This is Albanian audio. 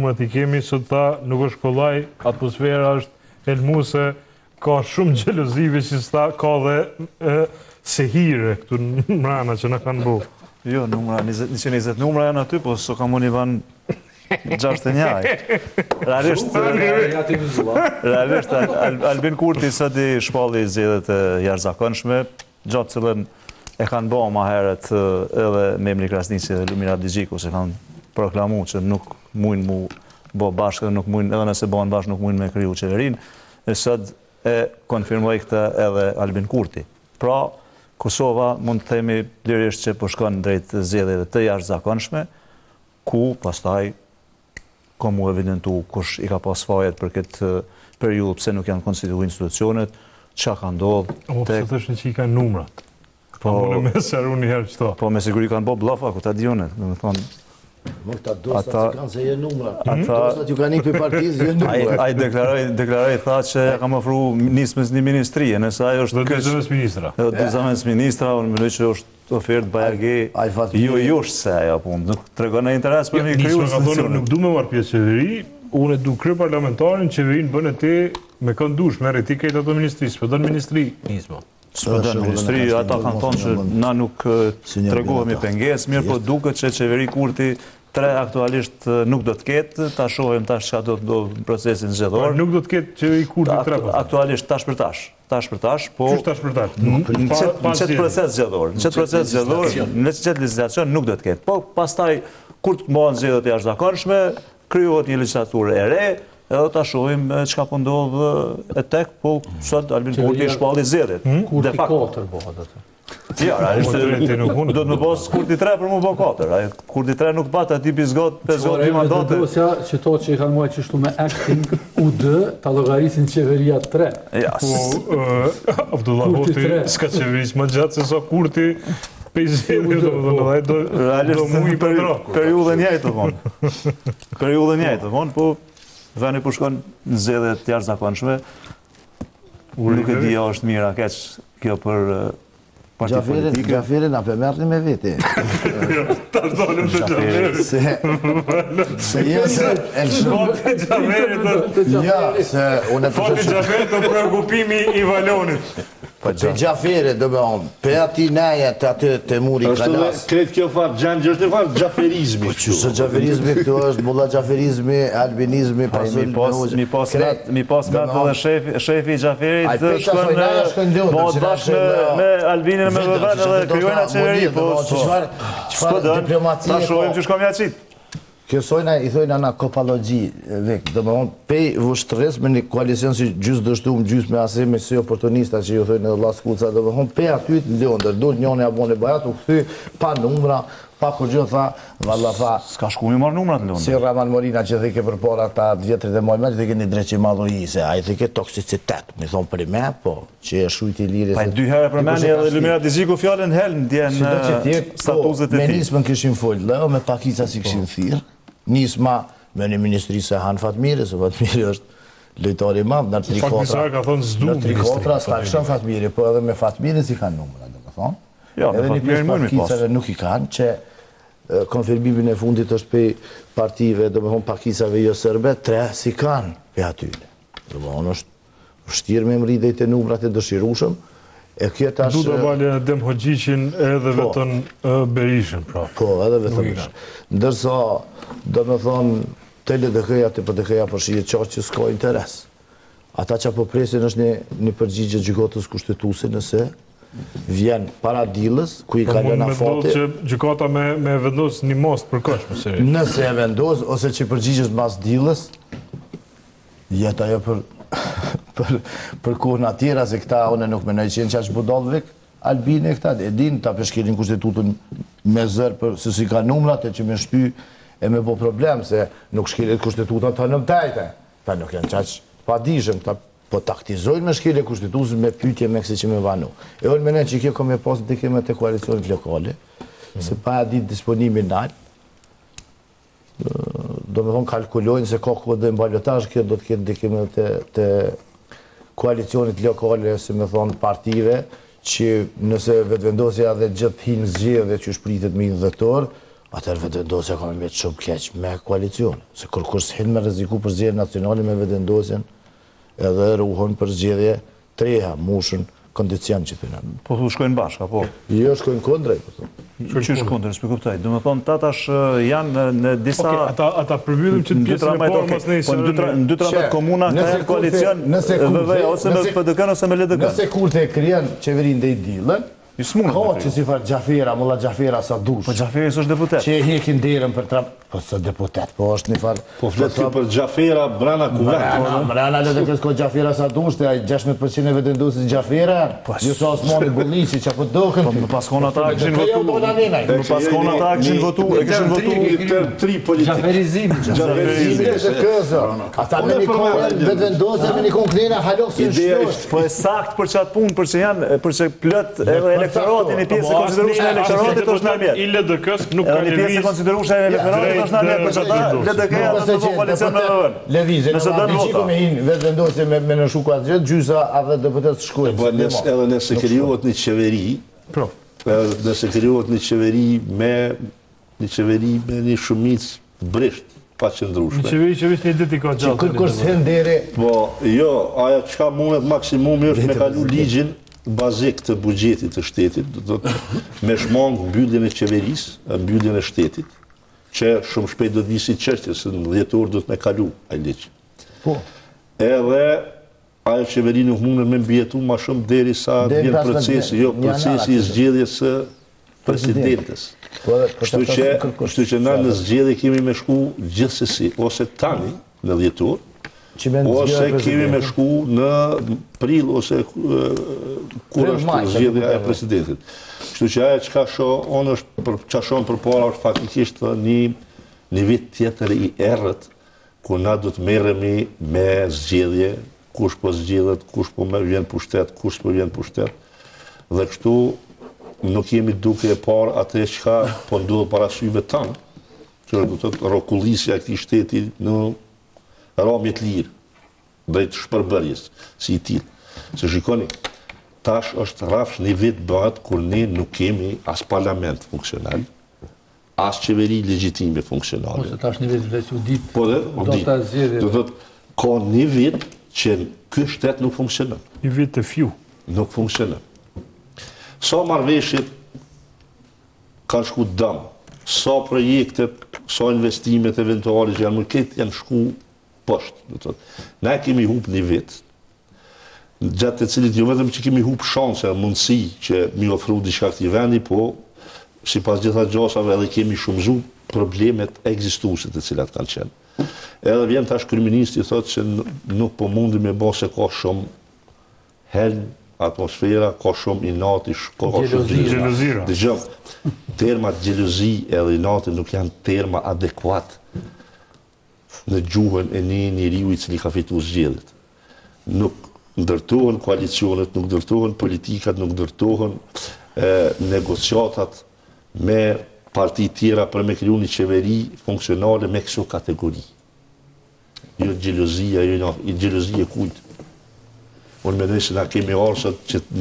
numrat i kemi, sot tha nuk është kollaj, atmosfera është elmuse, ka shumë xhelozive që sta, ka dhe sehire këtu në mrana që na kanë bu. Jo, numra, 120 numra janë aty, po so kam unë i van 61. Realisht, Albin Kurti sot i shpalli zgjedhjet e jashtëzakonshme, gjatë cilën e kanë bërë ma herët edhe Memri Krasniqi dhe Lumira Digjiku, se kanë proklamu që nuk mujnë mu bo bashkë, nuk mujnë, edhe nëse bëhen bashkë, nuk mujnë me kriju qeverinë, e sot e konfirmoj këtë edhe Albin Kurti. Pra, Kosova mund të themi lirisht që po shkon drejt zgjedhjeve të jashtëzakonshme, ku pastaj ka mu evidentu kush i ka pas fajet për këtë periudhë pse nuk janë konstituu institucionet, çka ka ndodhur. Pse thëshin që i kanë numrat? Po me sharu një herë qëto. Po me siguri kanë bo blafa, ku ta dionet, dhe me thonë. Më këta dosta që kanë se je numra. Dosta që kanë i për partiz, je numra. A i deklaroj, tha që kam ofru nismës një ministrie, nëse ajo është... Dhe dëzëmës ministra. Dhe dëzëmës ministra, unë më që është ofertë bajage, jo është se ajo punë, nuk të regon e interes për një kryu institucionet. Nuk du me marrë pjesë qeveri, unë du krye parlamentarin, qeverin bënë ti me këndush, me retiket ato ministrisë, për dënë ministri nismë. Së përdo në ministri, ata kanë thonë që na nuk të regohemi penges, mirë po duke që qeveri Kurti 3 aktualisht nuk do të ketë, ta shohim tash çka do të do procesin zgjedhor. Nuk do të ketë qeveri Kurti 3. Aktualisht tash për tash, po... Qështë tash për tash? Në qëtë proces zgjedhor, në qëtë legislacion nuk do të ketë. Po pastaj, kur të bëhen zgjedhjet e jashtëzakonshme, krijohet një legjislaturë e re, edhe ta shohim çka po ndodh e tek, po sot Albin Kurti shpalli zgjedhjet. Kurti 4 bëhet atë. Ja, do të më bos Kurti 3 për më bë 4. Kurti 3 nuk pat aty bizgot 5 mandate. Dosja që to që i kanë muaj qështu me acting UD ta llogarisin qeveria 3. Ja. Po Abdullah Hoti s'ka qeveris më gjatë se sa Kurti. Do mui për periudhën njëjtë vonë. Periudhën njëjtë vonë, po veni po shkon në zgjedhjet të jashtëzakonshme. Nuk e di është mira keq kjo për parti politike. Gjaferi na përmerrni me vete. Ta dolëm të Gjaferi. Se jesë e ja, se unë e Fati Gjaferi të preokupimi i Valonit. Për Gjaferi, do me onë, për ati neje të aty të muri kalas. Kretë kjo farë, gjanë gjështë e farë gjaferizmi. Që gjaferizmi këtu është, mulla gjaferizmi, albinizmi, Mi pas me të dhe shefi i Gjaferit shkon mod bashkë me Albinin me vëven edhe kryojnë atë qeveri, po s'ko dënë, ta shohim që shkom jaqitë. Kjo sojna i thojnë ana kopalogji vek, do më thonë pej vështërës me një koalicion si gjysë dështum, gjysë me asime si oportunista që ju thojnë edhe laskuca, do më thonë pej aty të ndondër, do njone abone bajat, u këthy pa numra, pa kur gjë tha, valla tha... Ska shku mi marë numrat ndondër. Si Raman Morina që thike për para ta vjetrit e mojme, që thike një dreqi madhoji, se a i thike toksicitet, mi thonë për me, po, që e shujti liri... Pa i 2 herë për meni edhe Lumira Digjiku fjallën helën djenë statuzet e ti. Me nismën këshin folë, dhe me pakica si këshin thirë. Nisma me një ministri se Han Fatmiri, se Fatmiri është lojtari madh në trikotra, s'ka këshon Fatmiri, po edhe me Fatmiri si kanë numra, dhe më thonë. Edhe një pjesë pakicave nuk i kanë, që konfirmimin e fundit është pe partive, dhe më thonë pakicave jo sërbe, 3 si kanë pe atyre. Dhe më thonë është vështirë me mridej të numrat e dëshirushëm, Du të valje Dem Hoxhiqin edhe vetën Berishën, pra. Po, edhe vetën Berishën. Ndërsa, do me thonë, të LDK-ja të PDK-ja përshije qarë që s'ka interes. Ata që po presin është një përgjigje gjykatës kushtetuese nëse vjen para dilës, ku i ka lëna fati... Mund me do që gjykata me vendos një most për këshme, seri. Nëse e vendos, ose që përgjigjes mas dilës, jetë ajo për kohën atjera, se këta une nuk menoj qenë që është budalvik, Albini e këta, e din, ta përshkelin kushtetutën me zërë për se si ka numrat, e që me shty e me bo problem, se nuk shkelet kushtetutën të nëmtajte. Ta nuk janë qaqë pa dishëm, ta po taktizojnë me shkelet kushtetutën me pytje me kësi që me vanu. E unë menoj që i kjo kom e pasë të keme të koalicionit lokale, se pa e ditë disponimi nalë, do me thonë kalkulojnë se ka kodë në balotaj, kjo do të ketë ndikime të koalicionit lokale, se me thonë partive, që nëse vetëvendosja dhe gjithë hinë zgjedhje që shpritet me një dhëtor, atër vetëvendosja ka me mbetë shumë keq me koalicion. Se kërkush s'hin me rreziku për zgjedhje nacionale me vetëvendosjen, edhe ruhon për zgjedhje treja, mushën, kondicion që thënë. Po thu shkojnë bashkë, apo? Jo, shkojnë kundrej, po thonë. Që shkondër, s'pi kuptoj. Do më thonë, tatash janë në disa... Ata përbyllim që të pjesën e formës në isë... Në 2-13 komuna ka janë koalicion ose me PDK ose me LDK. Nëse kur të krijan qeverin dhe i dilën, ka që si farë Gjafera, mulla Gjafera sa dush. Po Gjaferi s'është deputet. Që e hekin derën për trap... Po së deputet, po është një farë... Po fletë për Gjafera brana kuvert. Mrena LDK s'ko Gjafera sa dush, të 16% e vetëvendosit Gjafera, ju sa Osmani Gullici, që po dokën... Po më paskon ata kishin votu... Më paskon ata kishin votu... E kishin votu... Tri politikë. Gjaferizimi. Gjaferizimi është këzë. Ata me një kohë vetëvendosje, me një kohë knena, halosin shtosh. Po e sakt për qatë punë, për që janë, për që plët edhe elektoratin e pjesë e konsiderushme e elektoratit është në mjetë. I LDK-s nuk ka Edhe një pjesë e konsiderushme e elektoratit është në mjetë, për që ta LDK-ja dhe të po koalicion me vëvën. Levizje, Nëse dënë në vota. me hinë vetëvendosje me në shuku atë gjithë, gjysa edhe deputet shkujnë. Edhe nëse krijohet një qeveri, nëse krijohet një qeveri me një shumicë brisht, pa qëndrushme. Në qeveri që vishë një dit i ka gjallë. Kërkës hen dere... Po, jo, aja qka mundet maksimumi është me kalu ligjin bazik të bugjetit të shtetit, me shmang mbylljen e qeverisë, mbylljen e shtetit, që shumë shpejt do të visi çështje, se në 10 orë do të me kalu ai ligj. Po. Edhe ajo qeveri nuk mundet me mbjetu ma shumë deri sa vjen procesi i zgjedhjes së presidentes. Kështu që na në zgjedhje kemi me shku gjithsesi, ose tani në 10 orë, ose kemi me shku në prill, ose kur është zgjedhja e presidentit. Kështu që aja qka shohon për para është faktikisht një vit tjetër i errët, ku na do të merremi me zgjedhje, kush po zgjedhet, kush po vjen pushtet, kush po vjen pushtet. Dhe kështu nuk jemi duke e parë atë çka po ndodh para syve tanë, që do të thotë rrokullisja e këtij shteti në ramje të lirë, drejt shpërbërjes, si i tillë. Se shikoni, tash është rrafsh një vit bëhet kur ne nuk kemi as parlament funksional, as qeveri legjitime funksionale. Ose tash një vit vlet u dit. Po dhe, do ta zgjedhë. do thotë, ka një vit që ky shtet nuk funksionon. Një vit të fju. Nuk funksionon. Sa marrëveshjet kanë shku dëm, sa projektet, sa investimet eventuale që janë më këtë janë shku poshtë. Ne kemi hup një vit, gjatë të cilit jo vetëm që kemi hup shanse, mundësi që mi ofru diçka këtij vendi, po sipas gjitha gjasave edhe kemi shumëzu problemet ekzistuese të cilat kanë qenë. Edhe vjen tash kryeministri thotë që nuk po mundi me bë se ka shumë helm atmosfera, ka shumë inati, ka shumë Gjelozira. Dëgjoj, termat xhelozi edhe inati nuk janë terma adekuat në gjuhën e një njeriu i cili ka fituar zgjedhjet. Nuk ndërtohen koalicionet, nuk ndërtohen politikat, nuk ndërtohen negociatat me parti tjera për me kriju një qeveri funksionale me këso kategori. Jo xhelozia, jo xhelozia kujt. Unë mendoj se na kemi arsat që